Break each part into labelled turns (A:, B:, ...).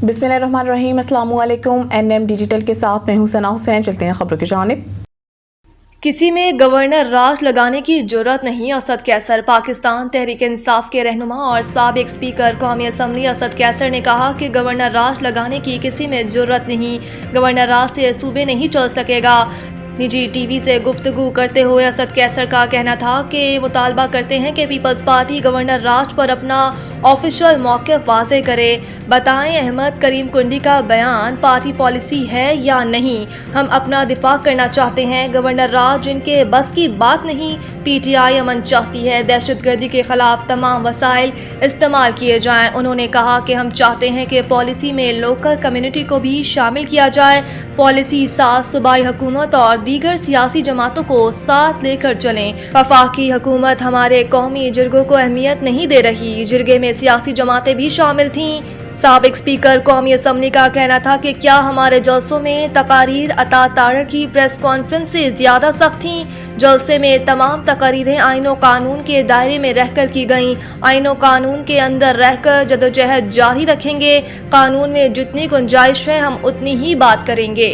A: बिस्मिल्लाहिर्रहमानिर्रहीम। अस्सलाम वालेकुम। NM डिजिटल के साथ मैं हूं सना हुसैन। चलते हैं खबरों की जानिब।
B: किसी में गवर्नर राज लगाने की जुर्रत नहीं। असद कैसर। पाकिस्तान तहरीक इंसाफ के रहनुमा और साबिक स्पीकर कौमी असम्बली असद कैसर ने कहा कि गवर्नर राज लगाने की किसी में जुर्रत नहीं। गवर्नर राज से सूबे नहीं चल सकेगा। निजी टीवी से गुफ्तगू करते हुए असद कैसर का कहना था कि मुतालबा करते हैं कि पीपल्स पार्टी गवर्नर राज पर अपना ऑफिशियल मौक़िफ़ वाज़े करे। बताएं अहमद करीम कुंडी का बयान पार्टी पॉलिसी है या नहीं। हम अपना दिफा करना चाहते हैं। गवर्नर राज इनके बस की बात नहीं। PTI अमन चाहती है। दहशतगर्दी के खिलाफ तमाम वसाइल इस्तेमाल किए जाएं। उन्होंने कहा कि हम चाहते हैं कि पॉलिसी में लोकल कम्युनिटी को भी शामिल किया जाए। पॉलिसी साथ सूबाई हुकूमत और दीगर सियासी जमातों को साथ लेकर चलें। वफाकी हुकूमत हमारे कौमी जिरगों को अहमियत नहीं दे रही। जिरगे में सियासी जमातें भी शामिल थीं। साबिक स्पीकर कौमी असम्बली का कहना था कि क्या हमारे जलसों में तकारीर अता तारड़ की प्रेस कॉन्फ्रेंस से ज़्यादा सख्त थीं। जलसे में तमाम तकारीरें आईन व कानून के दायरे में रहकर की गईं। आईन व कानून के अंदर रहकर जदोजहद जारी रखेंगे। कानून में जितनी गुंजाइश है हम उतनी ही बात करेंगे।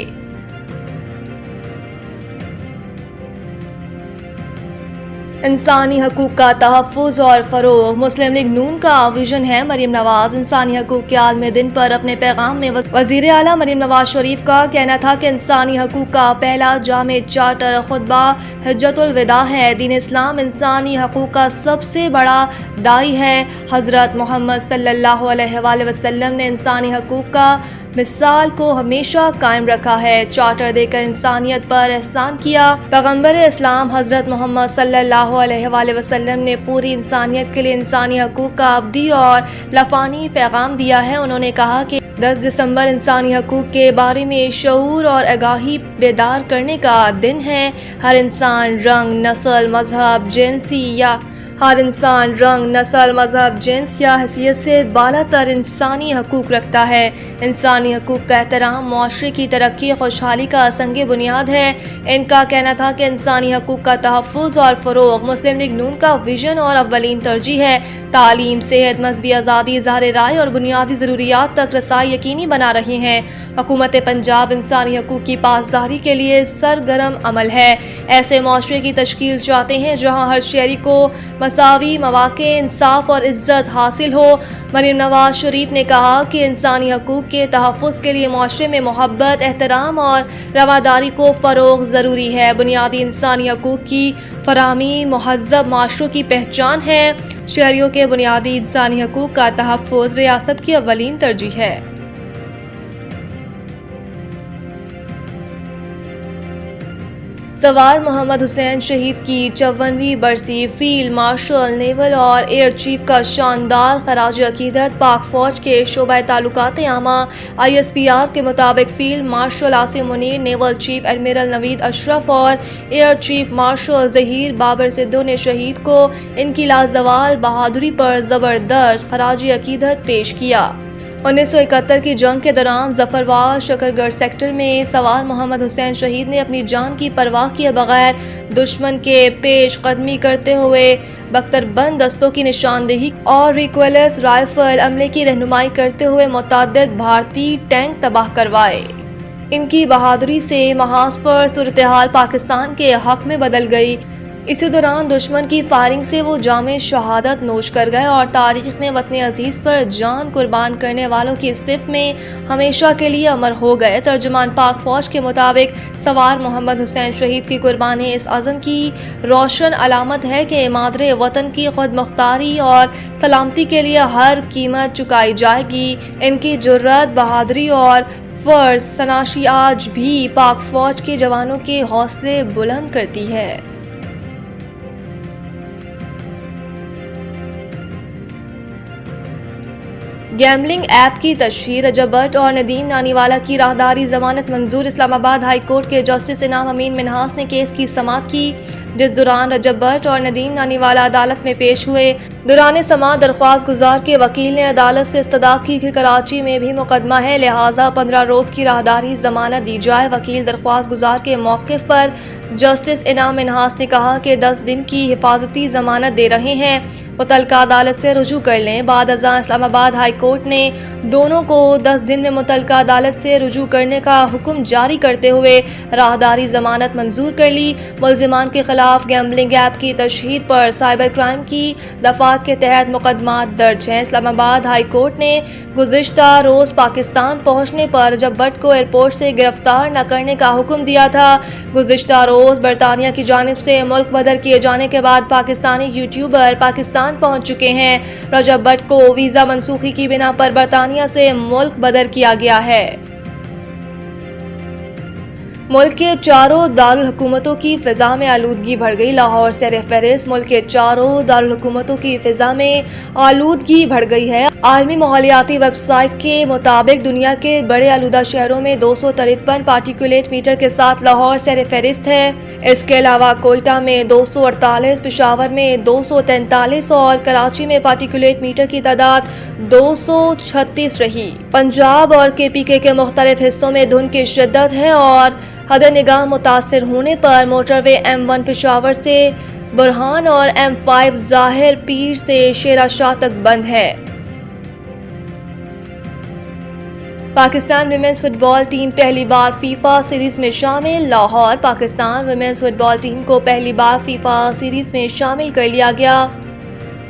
B: इंसानी हकूक़ का तहफ़्फ़ुज़ और फ़रोग़ मुस्लिम लीग नून का विजन है। मरीम नवाज़। इंसानी हकूक़ के आलमी दिन पर अपने पैगाम में वज़ीर आला मरीम नवाज़ शरीफ का कहना था कि इंसानी हकूक़ का पहला जामे चार्टर खुतबा हिज्जतुल विदा है। दीन इस्लाम इंसानी हकूक़ का सबसे बड़ा दाई है। हज़रत मोहम्मद सल्लल्लाहु अलैहि वसल्लम ने इंसानी हकूक़ का मिसाल को हमेशा कायम रखा है। चार्टर देकर इंसानियत पर एहसान किया। पैगम्बर इस्लाम हज़रत मोहम्मद सल्लल्लाहु अलैहि वसल्लम ने पूरी इंसानियत के लिए इंसानी हकूक़ का अब्दी और लफानी पैगाम दिया है। उन्होंने कहा कि 10 दिसंबर इंसानी हकूक़ के बारे में शऊर और आगाही बेदार करने का दिन है। हर इंसान रंग नस्ल मजहब जिन्स या हैसियत से बालातर इंसानी हकूक़ रखता है। इंसानी हकूक़ का एहतराम मुआशरे की तरक्की खुशहाली का संग बुनियाद है। इनका कहना था कि इंसानी हकूक़ का तहफ़्फ़ुज़ और फ़रोग़ मुस्लिम लीग नून का विजन और अव्वलीन तरजीह है। तालीम सेहत मजहबी आज़ादी इज़हार राय और बुनियादी ज़रूरियात तक रसाई यकीनी बना रही हैं। हुकूमत पंजाब इंसानी हकूक़ की पासदारी के लिए सरगर्म अमल है। ऐसे मुआशरे की तश्कील चाहते हैं जहाँ हर शहरी को मसावी मौक़े इंसाफ और इज़्ज़त हासिल हो। मरीम नवाज़ शरीफ ने कहा कि इंसानी हकूक़ के तहफ़्फ़ुज़ के लिए मुआशरे में मोहब्बत एहतराम और रवादारी को फ़रोग़ ज़रूरी है। बुनियादी इंसानी हकूक़ की फराहमी महज़्ज़ब माशरों की पहचान है। शहरियों के बुनियादी इंसानी हकूक़ का तहफ़्फ़ुज़ रियासत की अव्वलीन तरजीह है। सवार मोहम्मद हुसैन शहीद की 54वीं बरसी। फील्ड मार्शल नेवल और एयर चीफ का शानदार खराज अकीदत। पाक फौज के शोबा ताल्लुकात आमा ISPR के मुताबिक field marshal Asim Munir, naval chief admiral Naveed Ashraf और air chief marshal Zaheer Babar Sidhu ने शहीद को इनकी लाजवाल बहादुरी पर ज़बरदस्त खराज अकीदत पेश किया। 1971 की जंग के दौरान जफरवाल शकरगढ़ सेक्टर में सवार मोहम्मद हुसैन शहीद ने अपनी जान की परवाह किए बगैर दुश्मन के पेश कदमी करते हुए बख्तरबंद दस्तों की निशानदेही और रिक्वेलस राइफल अमले की रहनुमाई करते हुए मुतअद्दिद भारतीय टैंक तबाह करवाए। इनकी बहादुरी से महाज पर सूरत-ए-हाल पाकिस्तान के हक में बदल गई। इसी दौरान दुश्मन की फायरिंग से वो जामे शहादत नोश कर गए और तारीख में वतन अजीज पर जान कुर्बान करने वालों की सिफ में हमेशा के लिए अमर हो गए। तर्जुमान पाक फौज के मुताबिक सवार मोहम्मद हुसैन शहीद की कुर्बानी इस अज़म की रोशन अलामत है कि मादरे वतन की खुद मुख्तारी और सलामती के लिए हर कीमत चुकाई जाएगी। इनकी जुर्रत, बहादुरी और फर्ज सनाशी आज भी पाक फौज के जवानों के हौसले बुलंद करती है। गैमलिंग ऐप की तशहीर। रजब भट्ट और नदीम नानीवाला की राहदारी जमानत मंजूर। इस्लामाबाद हाई कोर्ट के जस्टिस इनाम अमीन मिन्हास ने केस की समाअत की, जिस दौरान रजब भट्ट और नदीम नानीवाला अदालत में पेश हुए। दौरान समाअत दरख्वास्त गुजार के वकील ने अदालत से इस्तदा की कि कराची में भी मुकदमा है, लिहाजा 15 रोज़ की राहदारी जमानत दी जाए। वकील दरख्वास्त गुजार के मौक़िफ़ पर जस्टिस इनाम मिन्हास ने कहा कि 10 दिन की हिफाजती जमानत दे रहे हैं। मुतल्लिका अदालत से रुजू कर लें। बाद अज़ां इस्लामाबाद हाई कोर्ट ने दोनों को 10 दिन में मुतल्लिका अदालत से रुजू करने का हुक्म जारी करते हुए राहदारी जमानत मंजूर कर ली। मुल्जिमान के खिलाफ गैम्बलिंग ऐप की तशहीर पर साइबर क्राइम की दफात के तहत मुकदमा दर्ज है। इस्लामाबाद हाई कोर्ट ने गुज़िश्ता रोज़ पाकिस्तान पहुँचने पर रजब भट्ट को एयरपोर्ट से गिरफ्तार न करने का हुक्म दिया था। गुज़िश्ता रोज़ बरतानिया की जानिब से मुल्क बदर किए जाने के बाद पाकिस्तानी यूट्यूबर पाकिस्तान पहुंच चुके हैं। रजब भट्ट को वीज़ा मनसूखी की बिना पर बरतानिया से मुल्क बदर किया गया है। मुल्क के चारों दारुल हुकूमतों की फ़िज़ा में आलूदगी बढ़ गई। लाहौर से फहरिस्त मुल्क के चारों दारुल हुकूमतों की फ़िज़ा में आलूदगी बढ़ गई है। आलमी माहौलियाती वेबसाइट के मुताबिक दुनिया के बड़े आलूदा शहरों में 253 पार्टिकुलेट मीटर के साथ लाहौर से फहरिस्त है। इसके अलावा कोयटा में 248, पेशावर में 243 और कराची में पार्टिकुलेट मीटर की तादाद 236 रही। पंजाब और KPK के मुख्तलिफ हिस्सों में धुंध की शिद्दत है और हद निगाह मुतासर होने पर मोटरवे M1 पेशावर से बुरहान और M5 ज़ाहिर पीर से शेरा शाह तक बंद है। पाकिस्तान विमेंस फुटबॉल टीम पहली बार फीफा सीरीज में शामिल। Lahore, Pakistan women's football team को पहली बार फीफा सीरीज में शामिल कर लिया गया।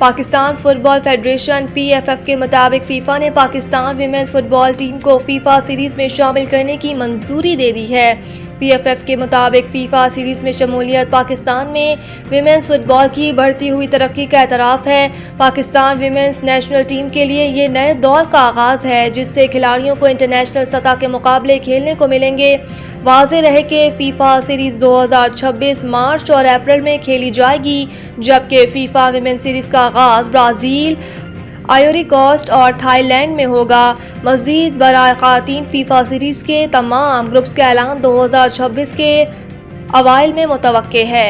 B: पाकिस्तान फुटबॉल फेडरेशन PFF के मुताबिक फीफा ने पाकिस्तान विमेंस फुटबॉल टीम को फीफा सीरीज में शामिल करने की मंजूरी दे दी है। PFF के मुताबिक फीफा सीरीज में शमूलियत पाकिस्तान में विमेंस फुटबॉल की बढ़ती हुई तरक्की का एतराफ़ है। पाकिस्तान विमेंस नेशनल टीम के लिए ये नए दौर का आगाज़ है जिससे खिलाड़ियों को इंटरनेशनल सतह के मुकाबले खेलने को मिलेंगे। वाज़ेह रहे कि फीफा सीरीज़ 2026 मार्च और अप्रैल में खेली जाएगी, जबकि फीफा विमेंस सीरीज़ का आगाज़ ब्राज़ील, आइवरी कोस्ट और थाईलैंड में होगा। मज़ीद बराए ख़वातीन फीफा सीरीज़ के तमाम ग्रुप्स का ऐलान 2026 के अवाइल में मुतवक्के है।